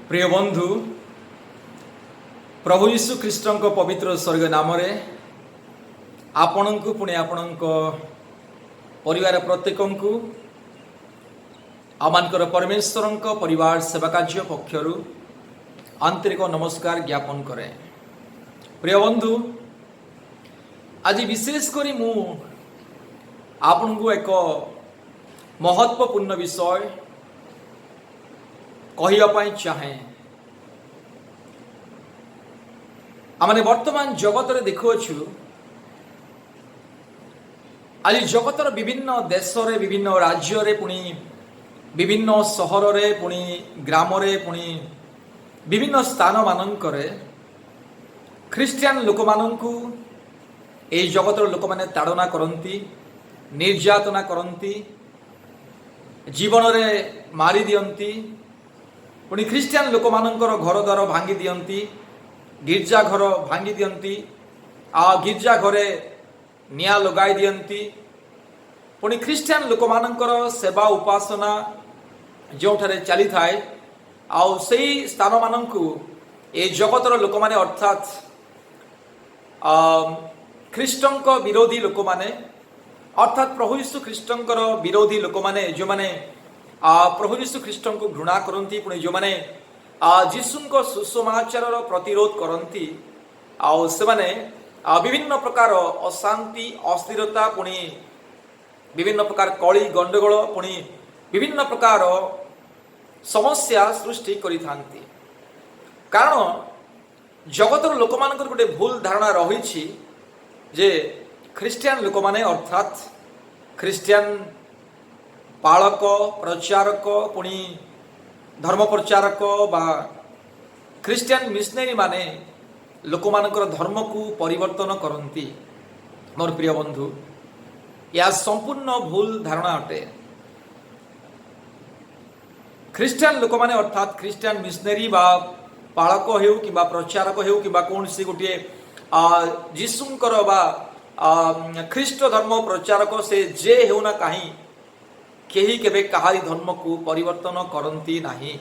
प्रिय बंधु प्रभु यीशु ख्रीष्ट पवित्र स्वर्ग नाम आपण को पुणी आपण परिवार प्रत्येक को आमर परमेश्वर परिवार सेवा कार्य पक्षर आंतरिक नमस्कार ज्ञापन करे। प्रिय बंधु आज विशेषकर मु आपण को एक महत्वपूर्ण विषय कहवाई चाहे। आमने वर्तमान जगत रे देखुछु आज जगतर विभिन्न देश रे विभिन्न राज्य रे पुणी विभिन्न सहर रे पुणी ग्राम रे पुणी विभिन्न स्थान मानकरे ख्रिस्टियन लोक माननकु ए जगतर लोक माने ताड़ना करंती, निर्यातना करंती, जीवन रे मारी दियंती, पुणी ख्रिस्टियन लोक मानकर घर द्वार भांगी दियंती, गिरजा घर भांगी दियंती, गिरजा घरे निया लगाई दियंती, पुणी ख्रिस्टियन लोक मानकर सेवा उपासना जो ठारे चली थाए आउ सही स्थान माननकु ए जगतर लोक माने अर्थात ख्रिस्टंक विरोधी लोक माने अर्थात प्रभु यीशु ख्रिस्टंकर विरोधी लोक माने जो माने प्रभु यीशु ख्रिस्ट को घृणा करती, पुणी जो माने जीशुंक सुसमाचार प्रतिरोध करती से माने विभिन्न प्रकार अशांति अस्थिरता पुणी विभिन्न प्रकार कली गंडगोल पुणी विभिन्न प्रकार समस्या सृष्टि करि थांती। कारण जगतर लोक मानकर गोटे भूल धारणा रही जे ख्रिस्टियन लोक माने अर्थात ख्रिस्टियन पालक प्रचारक पुणी धर्म प्रचारक बा ख्रिस्टियन मिशनरी माने लोक मानकर धर्म को परिवर्तन करती। मोर प्रिय बंधु यह संपूर्ण भूल धारणा अटे। ख्रिस्टियन लोक माने अर्थात ख्रिस्टियन मिशनरी बा पालक हेउ कि प्रचारक हेउ कि कौन सी गोटे जीशुंकर बा ख्रिस्ट धर्म प्रचारक से जे हेउना कहीं केही केबे कहारी धर्म को परिवर्तन करती नहीं।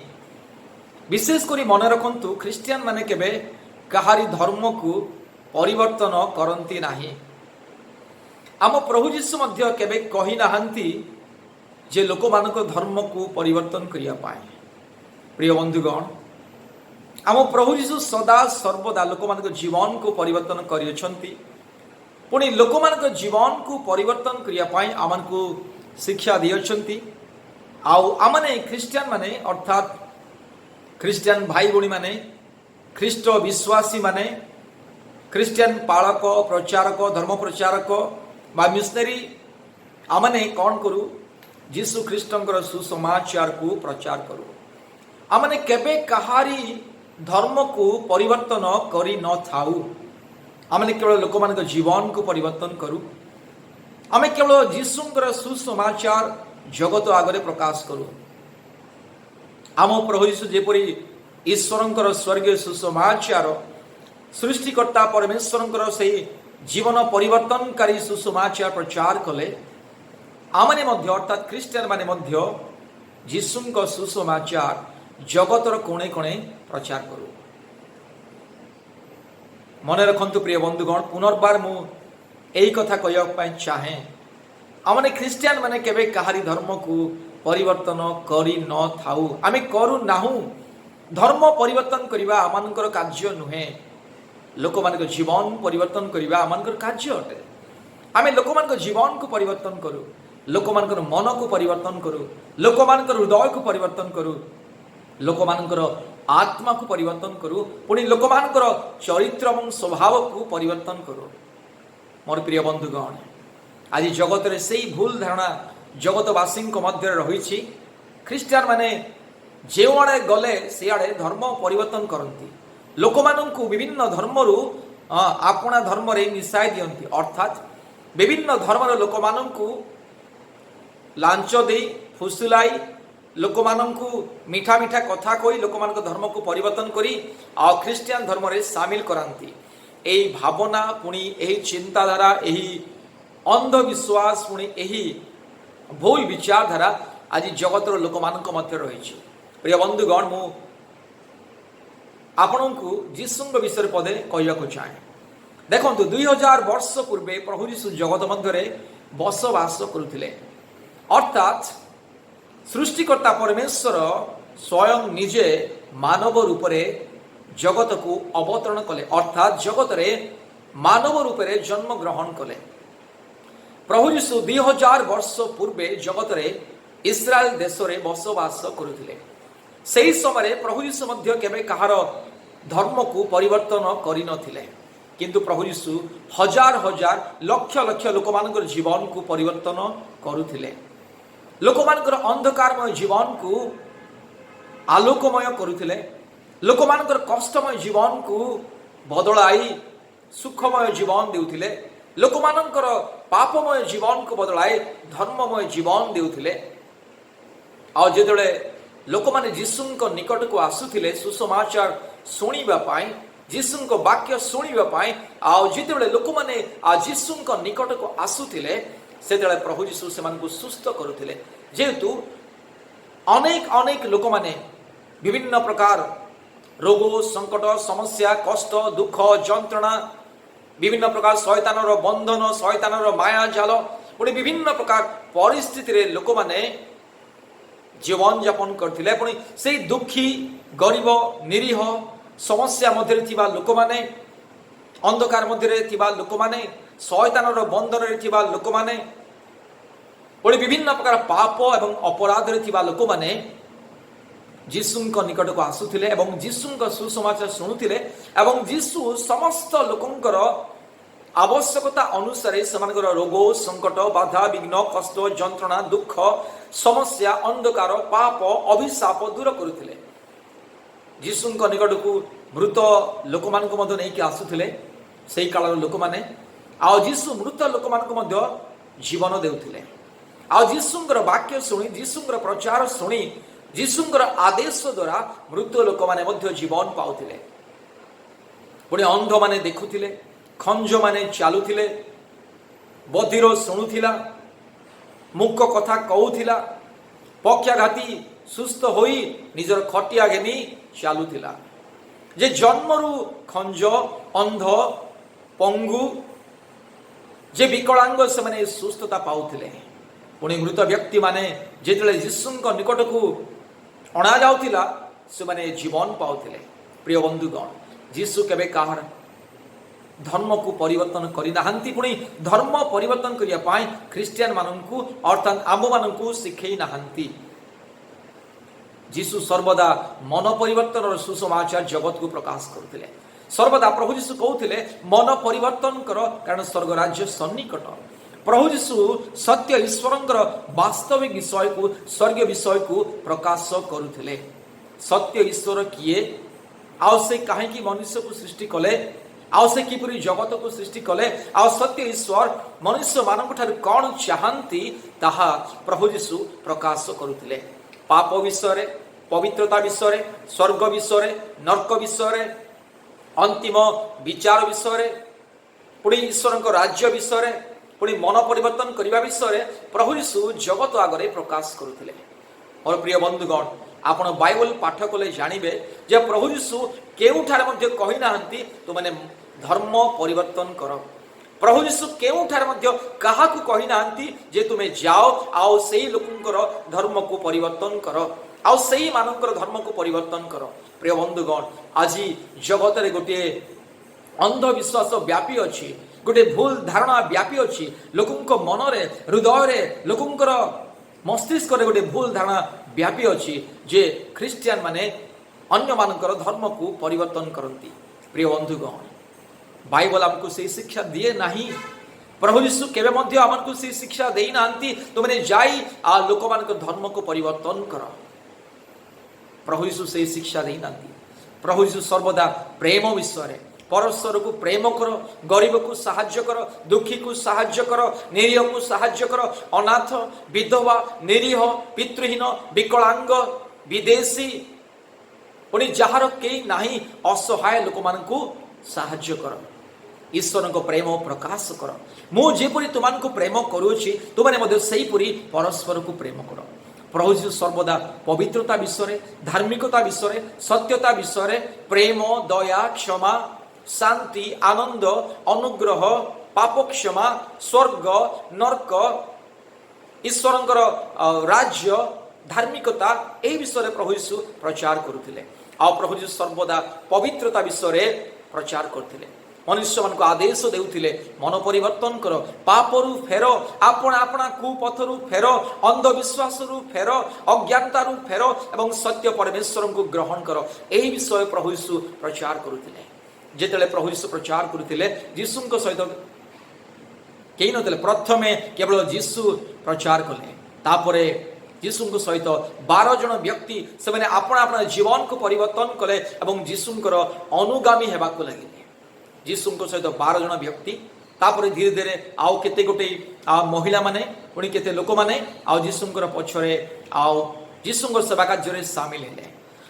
विशेषकर मन रखंतु ख्रिस्टियन माने केबे कहारी धर्म को परिवर्तन करती नहीं। आम प्रभु यीशु मध्य केबे कही नाहंती जे लोक मानक धर्म को परिवर्तन करिया पाए। प्रिय बंधुगण आम प्रभु यीशु सदा सर्वदा लोक मानक जीवन को परिवर्तन करियछंती, पुणी लोक मानक जीवन को परिवर्तन करिया पाए आमन को शिक्षा दियछंती। आउ आमने ख्रिस्टियन माने अर्थात ख्रिस्टियन भाई भणी माने ख्रिस्ट विश्वासी माने ख्रिस्टियन पालक प्रचारक धर्म प्रचारक बा मिशनरी आमने कौन करू जीशु ख्रिस्टंकर सुसमाचार को प्रचार करू। आमने केबे कहारी धर्म को परिवर्तन करी न थाऊ। आमने केवल लोक मानक जीवन को परिवर्तन करू। आमे केवल जीशुंकर सुसमाचार जगत आगरे प्रकाश करू। आम प्रभु यीशु जेपरी ईश्वरंकर स्वर्गीय सुसमाचार सृष्टिकर्ता परमेश्वरंकर से जीवन परिवर्तनकारी सुसमाचार प्रचार कले आमने मध्य अर्थात ख्रिस्टियन माने मध्य जीशुंक सुसमाचार जगतर कोणे कोणे प्रचार करू। मन रखंतु प्रिय बंधुगण पुनर्बार मु यही कथा कहवाई चाहे आमने ख्रिस्टियन माने केबे कहारी धर्म को परिवर्तन करी न थाऊ। आमे करू नाहू। धर्म परिवर्तन करिबा आमानकर कार्य नुहे, लोक मानक जीवन परिवर्तन करिबा आमानकर कार्य अटे। आमे लोक मानक जीवन को परिवर्तन करू, लोक मानकर मन को परिवर्तन करू, लोक मानकर हृदय को परिवर्तन करू, लोक मानकर आत्मा को परिवर्तन करू, पुणी लोक मानकर चरित्र और स्वभाव को परिवर्तन करू। मोर प्रिय बंधुगण आज जगत रे सही भूल धारणा जगतवासी मध्य रही। ख्रिस्टियन माने जो आड़े गले से आड़े धर्म परिवर्तन करती, लोक माननकु विभिन्न धर्मरु आपणा धर्म रे मिसाई दियंती। अर्थात विभिन्न धर्मर लोक माननकु लांच दे फुसुलाई लोक माननकु मीठा मीठा कथा कही लोक मानक धर्म को परिवर्तन करी ख्रिस्टियन धर्म रे शामिल करांती। एही भावना पुणी एही चिंताधारा एही अंधविश्वास पुणी एही भूल विचारधारा आज जगतर लोक मान मध्य रही। प्रिय बंधुगण मु आपण को जीशु विषय पदे कहवाक चाहे। देखो 2000 वर्ष पूर्वे प्रभु जीशु जगत मध्य बसवास करुले, अर्थात सृष्टिकर्ता परमेश्वर स्वयं निजे मानव रूप से जगत को अवतरण कले, अर्थात जगत रे मानव रूप से जन्म ग्रहण कले। प्रभु जीशु 2000 वर्ष पूर्वे जगत रे इस्राएल देश रे बसवास करुले। सही समय प्रभु जीशु मध्य केबे कहार धर्म को परिवर्तन करि नथिले, किंतु प्रभु जीशु हजार हजार लक्ष लक्ष लोक मानकर जीवन को परिवर्तन करुथिले। लोक मानकर अंधकारमय जीवन को आलोकमय करुथिले, लोक मानकर कष्टमय जीवन को बदलाई सुखमय जीवन देउथिले, लोक मानकर पापमय जीवन को बदलाई धर्ममय जीवन देउथिले। आ जेतले लोक माने जीशुंको निकट को आसुथिले सुसमाचार सुनिबा पाई, जीशुंको वाक्य सुनिबा पाई, आ जेतले लोक माने आ जीशुंको निकट को आसुथिले सेतले प्रभु जीशु सेमानकु सुस्थ करुथिले। जेहेतु अनेक अनेक लोक माने विभिन्न प्रकार रोग संकट समस्या कष्ट दुख जंत्रणा विभिन्न प्रकार शैतानर बंधन शैतानर माया जाल पुणी विभिन्न प्रकार परिस्थिति रे लोक माने जीवन यापन करथिले। पुणी से दुखी गरीब निरीह समस्या मध्य थिबा लोक माने अंधकार मध्य थिबा लोक माने शैतानर बंधन रे थिबा लोक माने पुणी विभिन्न प्रकार पाप एवं अपराध रे थिबा लोक माने जीशुंक निकट को आसुथिले एवं जीशुंक सुसमाचार शुणुथिले एवं जीशु समस्त लोकंकर आवश्यकता अनुसार सेमानकर रोग संकट बाधा विघ्न कष्ट जंत्रणा दुख समस्या अंधकार पाप अभिशाप दूर करुथिले। जीशुंक निकट को मृत लोक मान को नहीं कि आसुथिले सेही कालर लोक माने आ जीशु मृत लोक मान को जीवन देउथिले। आ जीशुंकर वाक्य शुणी जीशुंकर प्रचार शुणी जीशुंकर आदेश द्वारा मृत लोक माने मध्य जीवन पाउथिले। पुणी अंध माने देखुथिले, खंज माने चालुथिले, बधिर शुणुथिला, मुख कथा कहूथिला, पक्षाघाती सुस्थ होई निजर खटिया घेनी चालुथिला। जे जन्मरु खंज अंध पंगु जे विकलांग से माने सुस्थता पाउथिले। पुणी मृत व्यक्ति माने जेतले जीशुंक निकट को अणा जाउथिला से माने जीवन पाउथिले। प्रिय बंधुगण, जीशु केबे काहर धर्म को परिवर्तन करि नाहंती, पुणी धर्म परिवर्तन करिया पाई ख्रिस्टियन माननकु अर्थात आम माननकु शिखै नाहंती। जीशु सर्वदा मन परिवर्तन और सुसमाचार जगत को प्रकाश करथिले। सर्वदा प्रभु जीशु कहउथिले मन परिवर्तन कर कारण स्वर्ग राज्य सन्निकट। प्रभु जीशु सत्य ईश्वरंकर वास्तविक विषय को स्वर्ग विषय को प्रकाश करुथिले। सत्य ईश्वर किए, आउ से काहेकि मनुष्य को सृष्टि कले, आउ से किपरि जगत को सृष्टि कले, आउ सत्य ईश्वर मनुष्य मानक ठार कौन चाहती ताहा प्रभु जीशु प्रकाश करुथिले। पाप विषय, पवित्रता विषय, स्वर्ग विषय, नरक विषय, अंतिम विचार विषय, पुणी ईश्वर राज्य विषय, पुणी मन परिवर्तन करने विषय प्रभु यीशु जगत आगे प्रकाश करुथिले। और प्रिय बंधुगण, आपण बाइबल पाठ कले जानिबे जे प्रभु यीशु केउठारे मध्ये कहि नाहंती तो माने धर्म परिवर्तन कर। प्रभु यीशु केउठारे मध्ये काहाकू कहि नाहंती जे तुमे जाओ आउ सेही लोकंकर धर्म को परिवर्तन कर, आउ सेही मानकर धर्म को परिवर्तन कर। प्रिय बंधुगण, आज जगत रे गोटे अंधविश्वास व्यापी अछि, गोटे भूल धारणा व्यापी अच्छी लोकंक मनरे हृदय लोकंकर मस्तिष्क गोटे भूल धारणा व्यापी अच्छी जे ख्रिस्टियन माने अन्य मानकर धर्म को परिवर्तन करती। प्रिय बंधुगण, बाइबल हमको से शिक्षा दिए नहीं, प्रभु यीशु केबे मध्य हमको से शिक्षा देई नांती तो माने जाई आ लोक मानकर धर्म को परिवर्तन कर। प्रभु यीशु से शिक्षा देई नांती। प्रभु यीशु सर्वदा प्रेम विषय, परस्पर को प्रेम कर, गरीब को साहाय्य कर, दुखी को साहाय्य कर, निरीह को साहाय्य कर, अनाथ विधवा निरीह पितृहीन विकलांग विदेशी पुणी जार कई नाही असहाय लोक मानकु साहाय्य कर। ईश्वर को प्रेम प्रकाश कर। मु जेपरी तुमको प्रेम करुछि तुमने मध्य सेहीपरि परस्पर को प्रेम कर। प्रभु यीशु सर्वदा पवित्रता विषय, धार्मिकता विषय, सत्यता विषय, प्रेम, दया, क्षमा, शांति, आनंद, अनुग्रह, पाप क्षमा, स्वर्ग, नरक, ईश्वरंकर राज्य, धार्मिकता ए विषय प्रभु यीशु प्रचार करुथिले। आ प्रभु यीशु सर्वदा पवित्रता विषय प्रचार करथिले। मनुष्य मान को आदेश देउथिले, मन परिवर्तन कर, पापरु फेर, आपण आपणा कुपथरु फेर, अंधविश्वासरु फेर, अज्ञानतारु फेर एवं सत्य परमेश्वर को ग्रहण कर। एही विषय प्रभु यीशु प्रचार करुथिले। जेतेले प्रभु यीशु प्रचार करुथिले, यीशुंक सहित केही नथिले। प्रथमे केवल यीशु प्रचार कले, तापरे यीशुंक सहित 12 जन व्यक्ति से माने आपण आपण जीवन को परिवर्तन कले एवं यीशुंकर अनुगामी हेबाकू लागिले। यीशुंक सहित 12 जन व्यक्ति, तापरे धीरे धीरे आउ केते गोटे महिला माने, पुणी केते लोक माने आउ यीशुंकर पछरे आउ यीशुंकर सेवा कार्य रे शामिल हेले।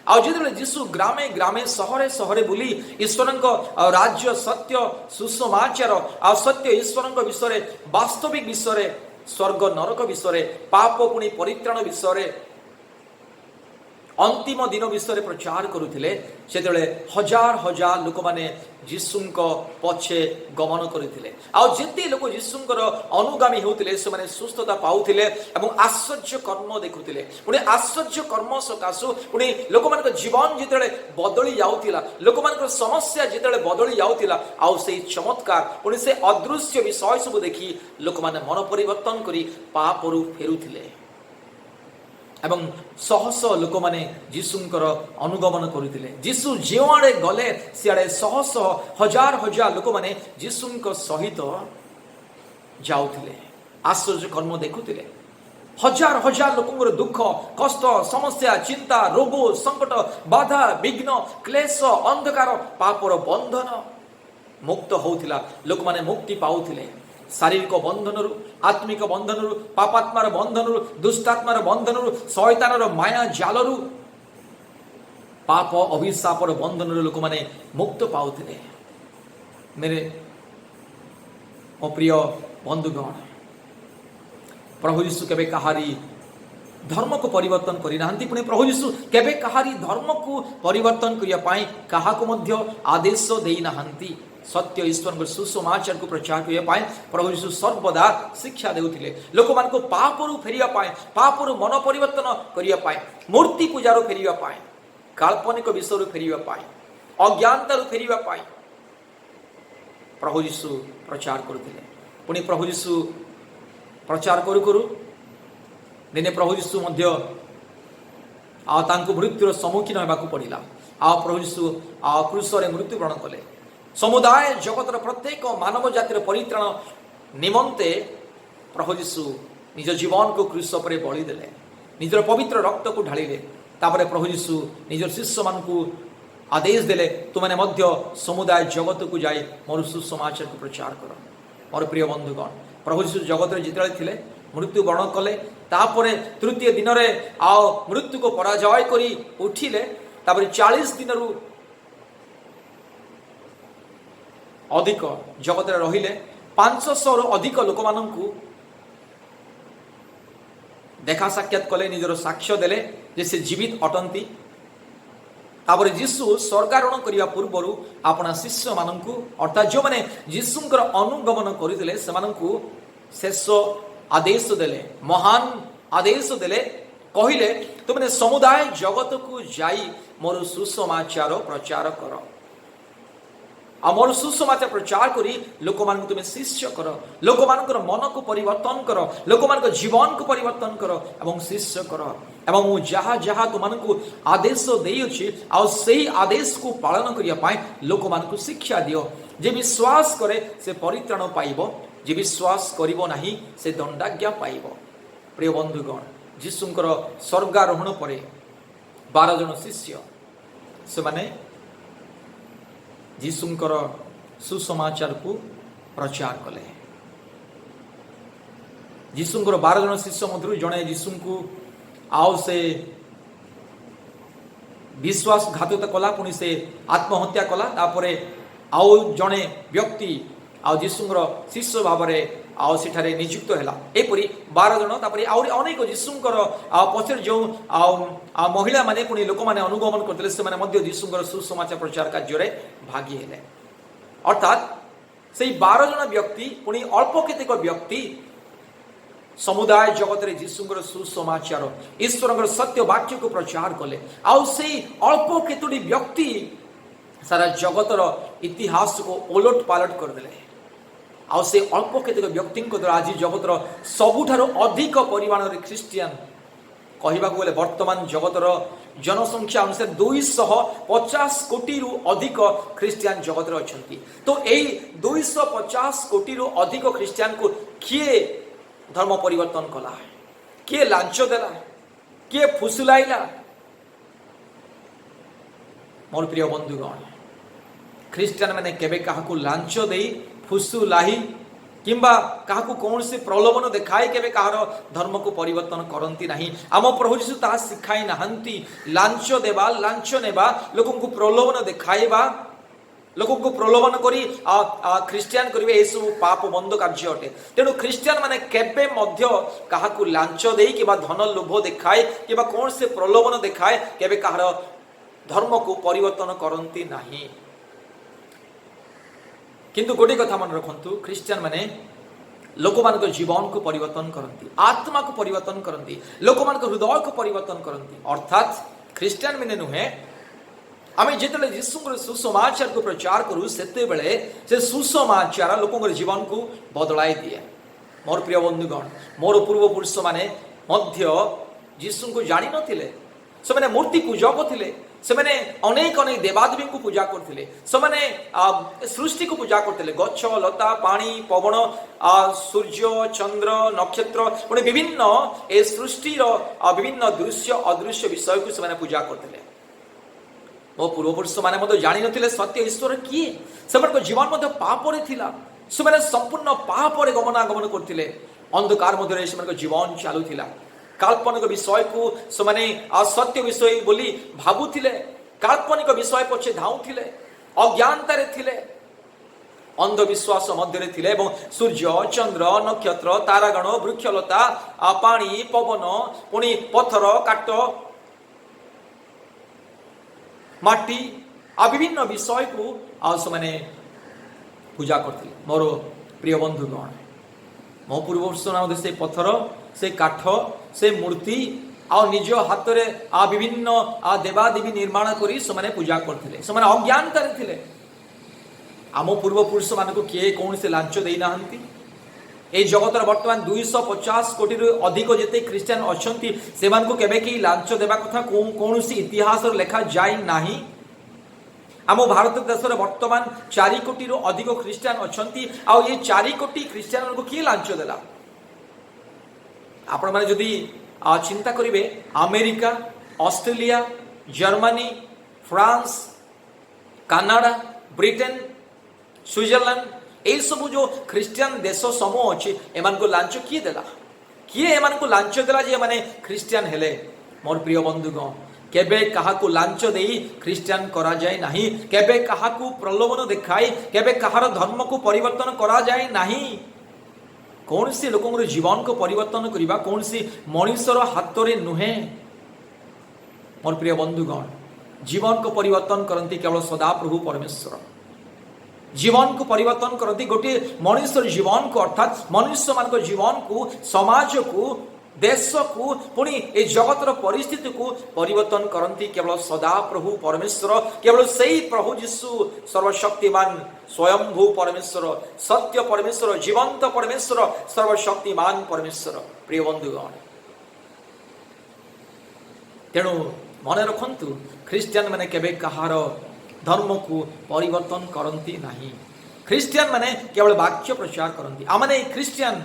आउ जेतेबेले यीशु ग्रामे ग्रामे सहरे सहरे बुली ईश्वरंक राज्य, सत्य, सुसमाचार आ सत्य ईश्वरंक विषय, वास्तविक विषय, स्वर्ग नरक विषय, पाप पुणी परित्राण विषय, अंतिम दिन विषय प्रचार करुथिले, सेतेबेले हजार हजार लोक माने यीशुंक पछे गमन करिथिले। आ जेते लोक यीशुंकर अनुगामी होउथिले से माने सुस्थता पाउथिले एवं आश्चर्य कर्म देखुथिले। पुणी आश्चर्य कर्म सकाशु पुणी लोक मानक जीवन जेतेबेले बदली जाउथिला, लोक मानक समस्या जेतेबेले बदली जाउथिला, आ सेही चमत्कार पुणी से अदृश्य विषय सब देखि लोक माने मन परिवर्तन करी पापरु फेरुथिले एवं शह शह लोक माने यीशुंकर अनुगमन करुथिले। यीशु जेआड़े गले सियाड़े शह शह हजार हजार लोक माने यीशुंक सहित जाउथिले, आश्चर्य कर्म देखुथिले। हजार हजार लोकंकर दुख, कष्ट, समस्या, चिंता, रोग, संकट, बाधा, विघ्न, क्लेश, अंधकार, पापर बंधन मुक्त होउथिला। लोक माने मुक्ति पाउथिले शारीरिक बंधन, आत्मिक बंधन, पापात्मार बंधन, दुष्टात्मार बंधन, शैतानर माया जालरू, पाप अभिशापर बंधन लोक माने मुक्त पाउथिले। मेरे प्रिय बंधुगण, प्रभु यीशु केबे कहारी धर्म को परिवर्तन करि नाहंती, पुणी प्रभु यीशु केबे कहारी धर्म को परिवर्तन करिया पाई काहाको मध्य आदेश देई नाहंती। सत्य ईश्वर सुसमाचार को प्रचार करिया पाए प्रभु यीशु सर्वदा शिक्षा देउथिले। लोक मान को पापरु फेरिया पाए, पापरु मन परिवर्तन करिया पाए, मूर्ति पूजारो फेरिया पाए, काल्पनिक विषयरु फेरिया पाए, अज्ञानतारु फेरिया पाए प्रभु यीशु प्रचार करुथिले। पुणी प्रभु यीशु प्रचार करू करू दिने प्रभु यीशु मध्य आ तांको मृत्युर सम्मुखीन हेबाकू पड़िला। आ प्रभु यीशु आ क्रूसरे मृत्युवरण कले। समुदाय जगतर प्रत्येक मानव जातिर परित्राण निमंते प्रभु यीशु निज जीवन को क्रूस पर बलि देले, निजर पवित्र रक्त को ढालिले। तापरे प्रभु यीशु निजर शिष्य मान को आदेश देले, तुमने मध्य समुदाय जगत को जाई मोर सुसमाचार को प्रचार कर। मोर प्रिय बंधुगण, प्रभु यीशु जगत रे जितले थिले मृत्यु वरण कले, तापरे तृतीय दिन रे आ मृत्यु को पराजय करी उठिले। तापरे 40 दिन रु अधिक जगत रे रहिले, 500 रु अधिक लोक माननकु देखा साक्षात कले, निजर साक्ष्य देले जे से जीवित अटंती। तापर यीशु स्वर्गारोहण करिया पूर्वरु आपना शिष्य माननकु अर्थात जो माने यीशुंकर अनुगमन करितले सेमाननकु शेष आदेश देले, महान आदेश देले, कहिले तुमने समुदाय जगत को जाई मोर सुसमाचार प्रचार कर। आमर सुसमाचार प्रचार करी लोक मान तुम शिष्य कर, लोक मान मन को परिवर्तन कर, लोक मान जीवन को परिवर्तन कर एवं शिष्य कर। एवं मु जहाँ जहाँ तुमको आदेश देउछि आ सेही आदेश को पालन करिया पाए लोक मान को शिक्षा दियो। जे विश्वास करे से परित्राण पाइबो, जे विश्वास करिबो नाही से दंडाज्ञा पाइबो। प्रिय बंधुगण, यीशुंकर स्वर्गारोहण परे 12 जन शिष्य से माने यीशुंकर सुसमाचार को प्रचार कले। यीशुंकर 12 जन शिष्य मध्य जड़े यीशु को आओ से विश्वासघातकता कला, पुणी से आत्महत्या कला। तापरे आउ जड़े व्यक्ति आ यीशुंकर शिष्य भाव में सेठारे नियुक्त है एपरी 12 जन तापर आउरी अनेक जीशुंकर पछरे जो महिला माने पुणी लोक माने अनुगमन करते से माने जीशुंकर सुसमाचार प्रचार कार्य भागी हेले अर्थात से 12 जन व्यक्ति पुणी अल्प केतेक व्यक्ति समुदाय जगत रे जीशुंकर सुसमाचार ईश्वर सत्य वाक्य को प्रचार कले आउ से अल्प केतोटी व्यक्ति सारा जगतर इतिहास को ओलट पालट करदे आउ से अल्प केतेक व्यक्ति द्वारा आज जगतर सबुठार अधिक परिमाण रे क्रिश्चियन कहवा गले वर्तमान जगतर जनसंख्या अनुसार 250 कोटी रु अधिक क्रिश्चियन जगत अच्छा तो यही 250 कोटी रु अधिक क्रिश्चियन को किए धर्म परिवर्तन कला किए लांच देला किए फुसुलाइला मोर प्रिय बंधुगण क्रिश्चियन माने केबे काहाकू लांच देई फुसुलाई किंबा काहाकू कौन से प्रलोभन देखाए केबे कहार धर्म को परिवर्तन करती नहीं आम प्रभु जीशु ता सिखाई नाहंती लांच देवा लांच नेबा लोक को प्रलोभन देखाइबा लोक को प्रलोभन करी क्रिश्चियन करिवे ए सब पाप बंद कार्य अटे तेणु क्रिश्चियन माने केबे मध्य काहाकू लांच देई किबा धन लोभ देखाए किबा कौन से प्रलोभन देखाए केबे कहार धर्म को परिवर्तन करती नहीं किंतु गोटे कथा मन रखंतु क्रिश्चियन माने लोक मान जीवन को परिवर्तन करती आत्मा को परिवर्तन करती लोक मान हृदय को परिवर्तन करती अर्थात क्रिश्चियन माने नुहे आम जिते जीशुंकर सुसमाचार को प्रचार करूँ से सुसमाचार लोक जीवन को बदलाई दिए मोर प्रिय बंधुगण मोर पूर्वपुरुष माने मध्य जीशु को जानी नथिले से मूर्ति पूजक थिले से अनेक अनेक देवादेवी को पूजा करते से सृष्टि को पूजा करते गछ लता पानी पवन सूर्य चंद्र नक्षत्र पुणे विभिन्न ए सृष्टिर विभिन्न दृश्य अदृश्य विषय को से पूजा करते मो पूर्वपुरुष मैंने मत जानी नथिले सत्य ईश्वर किए से जीवन मत पापरे थिला से संपूर्ण पापरे गमनागमन करते अंधकार मध्य जीवन चलुला काल्पनिक विषय को से असत्य विषय बोली भावुले काल्पनिक विषय पछे धाउथिले अज्ञानतारे थिले अंधविश्वास मध्य थिले सूर्य चंद्र नक्षत्र तारागण वृक्षलता पानी पवन पुणी पथर काट माटी विभिन्न विषय को से पूजा करते मोर प्रिय बंधुगण मो पूर्व से पथर से काठ से मूर्ति आ निज हाथ में विभिन्न देवादेवी निर्माण करी से पूजा करते से अज्ञानता थे आम पूर्वपुरुष मान किए कौन से लांच देना ए जगतर बर्तमान 250 कोटी अधिक जिते क्रिश्चियन अच्छा से केबे कि लांच देवा कथा कौन सी इतिहास लेखा जाए ना आम भारत देश बर्तमान 4 कोटी अधिक क्रिश्चियन अच्छा आ 4 कोटी क्रिश्चियन को किए लांच देला आपण माने जदि चिंता करिवे America Australia Germany France Canada Britain Switzerland ये सब जो क्रिश्चियन देश समूह अच्छे एमान को लांच किए देला किए एमान को लांच देला जे माने क्रिश्चियन हेले मोर प्रिय बंधुगण केबे काहाकू लांच देई क्रिश्चियन करा जाए नहीं केबे काहाकू प्रलोभन देखाई केबे काहार धर्म को परिवर्तन करा जाए नहीं कौन सी लोकों जीवन को परिवर्तन करने कौन सी मनुष्यर हाथ में नुहे मोर प्रिय बंधुगण जीवन को परिवर्तन करती केवल सदा प्रभु परमेश्वर जीवन को परिवर्तन करती गोटे मनुष्य जीवन को अर्थात मनुष्य मान जीवन को समाज को देश को पुणी ए जगतर परिस्थिति को परिवर्तन करती केवल सदा प्रभु परमेश्वर केवल सही प्रभु जीशु सर्वशक्तिमान स्वयंभू परमेश्वर सत्य परमेश्वर जीवंत परमेश्वर सर्वशक्तिमान परमेश्वर प्रिय बंधुगण तेणु मन रखंतु क्रिश्चियन माने केबे कहार धर्म को परिवर्तन करती नहीं क्रिश्चियन माने केवल वाक्य प्रचार करती आमने क्रिश्चियन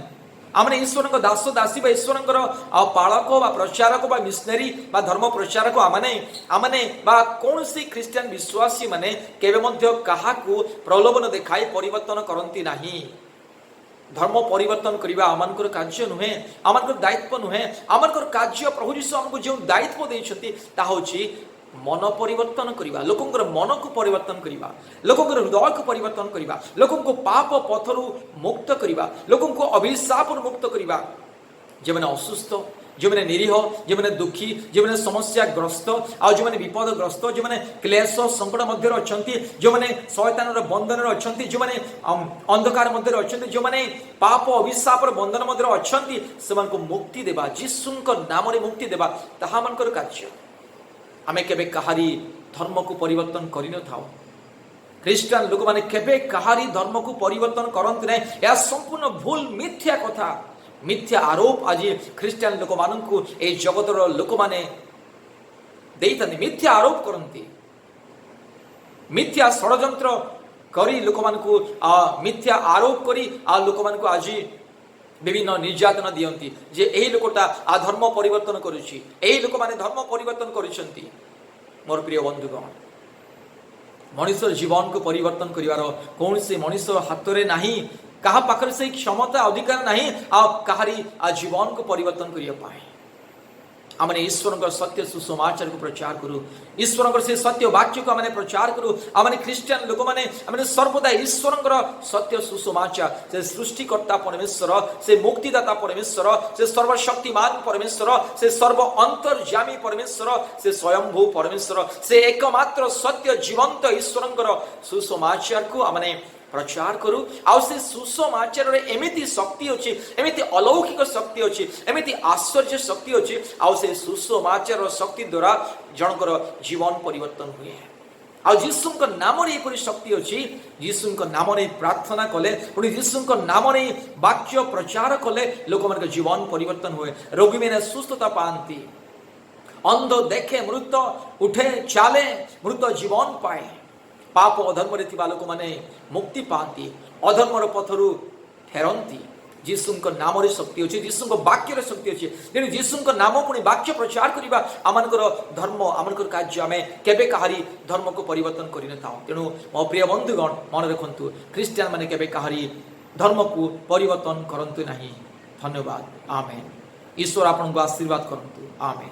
आमने ईश्वर दास दासी ईश्वर पालक प्रचारक मिशनरी धर्म प्रचारक आमने कौन सी क्रिश्चियन विश्वासी माने केबे मध्य काहाकू प्रलोभन देखाई परिवर्तन करती नहीं धर्म परिवर्तन करने आमर कार्य नुहे आमर दायित्व नुहे आमर कार्य प्रभु जीशु आमको जो दायित्व देते मन परिवर्तन करवा, लोकंकर मन को परिवर्तन करवा, लोकंकर हृदय को परिवर्तन करवा, लोकं को पाप पथरु मुक्त करवा, लोकं को अभिशाप मुक्त करवा। जो मैंने असुस्थ, जो मैंने निरीह, जो मैंने दुखी, जो मैंने समस्या ग्रस्त आ जो मैंने विपदग्रस्त, जो मैंने क्लेश संकट मध्य अछंती, जो मैंने शैतान बंधन अछंती, जो मैंने अंधकार मध्य अछंती, जो मैंने पाप अभिशाप बंधन मध्य अछंती, से मुक्ति देवा, जीसुंक नाम रे मुक्ति देवा ताहा मनकर कार्य। आमे केबे कहारी धर्म को परिवर्तन करि न थाओ। ख्रीस्टान लोक माने केबे कहारी धर्म को परिवर्तन करंती नै, या संपूर्ण भूल मिथ्या कथा, मिथ्या आरोप आज ख्रीस्टान लोक माननकु ए जगतर लोक माने देइतनि मिथ्या आरोप करंती, मिथ्या षडयंत्र करी लोक मानकु मिथ्या आरोप करी लोक मानकु आज विभिन्न निर्यातना दियंती जे एही लोकटा धर्म परिवर्तन करुछि, एही लोक माने धर्म परिवर्तन करिसंती। मोर प्रिय बंधुगण, मनुष्य जीवन को परिवर्तन करिवार कौन से मनुष्य हाथ में नहीं, कहा पाखरे से क्षमता अधिकार नहीं कहारी जीवन को परिवर्तन करिया पाए। आमने ईश्वर सत्य सुसमाचार को प्रचार करूँ, ईश्वर से सत्य वाक्य को आमने प्रचार करूँ। आमने ख्रीस्टान लोक मैंने सर्वदा ईश्वर सत्य सुसमाचार, से सृष्टिकर्ता परमेश्वर, से मुक्तिदाता परमेश्वर, से सर्वशक्तिमान परमेश्वर, से सर्व अंतर्यामी परमेश्वर, से स्वयंभू परमेश्वर, से एकमात्र सत्य जीवंत ईश्वर सुसमाचार को आमने प्रचार करू। आ से सुसमाचार रे एमिति शक्ति अछि, एमिति अलौकिक शक्ति अछि, एमिति आश्चर्य शक्ति अछि। आ से सुसमाचार शक्ति द्वारा जनकर जीवन परिवर्तन हुए। आ जीसुंक नाम रे एपरि शक्ति अछि, जीसुंक नाम रे प्रार्थना कले, पुणी जीसुंक नाम रे वाक्य प्रचार कले लोक मन जीवन परिवर्तन हुए। रोगी मैंने सुस्थता पाती, अंध देखे, मृत उठे चाले, मृत जीवन पाए। पाप अधर्म लोक मैंने मुक्ति पाती, अधर्मर पथरु फेरती। जीसुंक नाम रे शक्ति अच्छे, जीसुंक वाक्य रे शक्ति अच्छे। तेणु जीसुंक नाम पुणी वाक्य प्रचार करवा आमनकर धर्म, आमनकर कार्य आमे केबे कहारी धर्म को परिवर्तन करि न थाउ। तेणु मो प्रिय बंधुगण मन रखंतु, ख्रीस्टियान माने केबे कहारी धर्म को परिवर्तन करंतु नहीं। धन्यवाद। आमेन। ईश्वर आपनको आशीर्वाद करंतु। आमेन।